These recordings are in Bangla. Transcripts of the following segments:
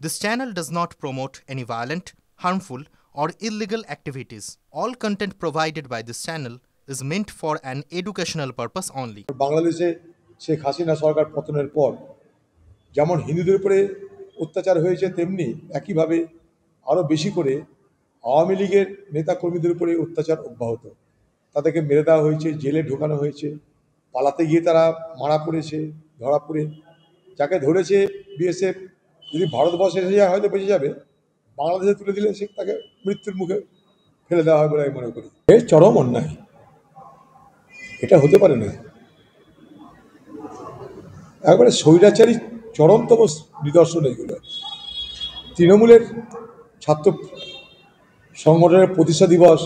This channel does not promote any violent, harmful, or illegal activities. All content provided by this channel is meant for an educational purpose only. বাংলাদেশে শেখ হাসিনা সরকার পতনের পর যেমন হিন্দুদের উপরে অত্যাচার হয়েছে, তেমনি একইভাবে আরও বেশি করে আওয়ামী লীগের নেতাকর্মীদের উপরে অত্যাচার অব্যাহত। তাদেরকে মেরে দেওয়া হয়েছে, জেলে ঢোকানো হয়েছে, পালাতে গিয়ে তারা মারা পড়েছে, ধরা পড়ে। যাকে ধরেছে বিএসএফ, যদি ভারতবর্ষে এসে যায় হয়তো বেঁচে যাবে, বাংলাদেশে তুলে দিলে সে তাকে মৃত্যুর মুখে ফেলে দেওয়া হয় বলে আমি মনে করি। এর চরম অন্যায়, এটা হতে পারে না। একবারে স্বৈরাচারী চরমতম নিদর্শন এগুলো। তৃণমূলের ছাত্র সংগঠনের প্রতিষ্ঠা দিবস,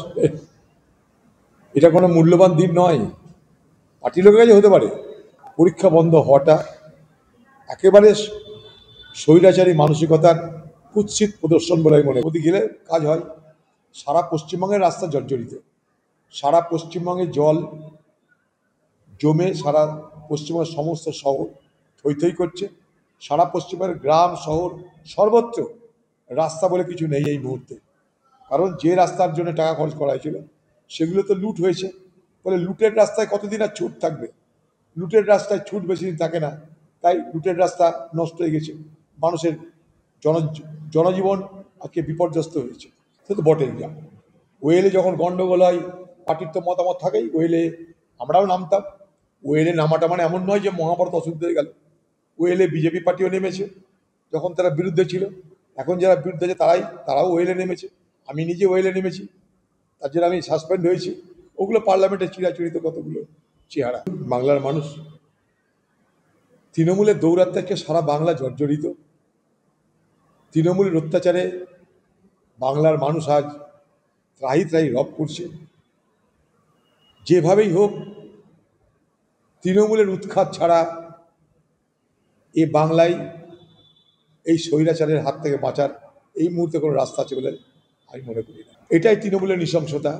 এটা কোনো মূল্যবান দিন নয়। পার্টির লোকের কাছে হতে পারে। পরীক্ষা বন্ধ হওয়াটা একেবারে স্বৈরাচারী মানসিকতার কুৎসিত প্রদর্শন বলে আমি মনে করি। গেলে কাজ হয়। সারা পশ্চিমবঙ্গের রাস্তা জর্জরিত, সারা পশ্চিমবঙ্গে জল জমে সারা পশ্চিমবঙ্গের সমস্ত শহর থই থই করছে। সারা পশ্চিমবঙ্গের গ্রাম শহর সর্বত্র রাস্তা বলে কিছু নেই এই মুহূর্তে। কারণ যে রাস্তার জন্য টাকা খরচ করা হয়েছিল সেগুলো তো লুট হয়েছে। ফলে লুটের রাস্তায় কতদিন আর ছুট থাকবে? লুটের রাস্তায় ছুট বেশি দিন থাকে না, তাই লুটের রাস্তা নষ্ট হয়ে গেছে। মানুষের জনজীবন আজকে বিপর্যস্ত হয়েছে। সে তো বটেই। যা ওয়েলে যখন গণ্ডগোল হয়, পার্টির তো মতামত থাকেই। ওয়েলে আমরাও নামতাম। ওয়েলে নামাটা মানে এমন নয় যে মহাভারত অশুদ্ধ হয়ে গেল। ওয়েলে বিজেপি পার্টিও নেমেছে যখন তারা বিরুদ্ধে ছিল। এখন যারা বিরুদ্ধে আছে তারাও ওয়েলে নেমেছে। আমি নিজে ওয়েলে নেমেছি, তার জন্য আমি সাসপেন্ড হয়েছি। ওগুলো পার্লামেন্টে চিরাচরিত কতগুলো চেহারা। বাংলার মানুষ তৃণমূলের দৌরাত্ম্যকে সারা বাংলা জর্জরিত। তৃণমূলের অত্যাচারে বাংলার মানুষ আজ ত্রাহি ত্রাহি রব করছে। যেভাবেই হোক তৃণমূলের উৎখাত ছাড়া এ বাংলায় এই স্বৈরাচারের হাত থেকে বাঁচার এই মুহূর্তে কোনো রাস্তা আছে বলে আমি মনে করি না। এটাই তৃণমূলের নৃশংসতা।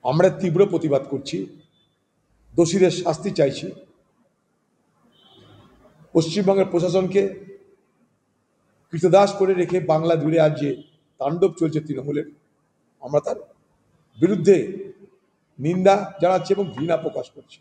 আমরা তীব্র প্রতিবাদ করছি, দোষীদের শাস্তি চাইছি। পশ্চিমবঙ্গের প্রশাসনকে কৃতদাস করে রেখে বাংলা জুড়ে আজ যে তাণ্ডব চলছে তৃণমূলের, আমরা তার বিরুদ্ধে নিন্দা জানাচ্ছি এবং ঘৃণা প্রকাশ করছি।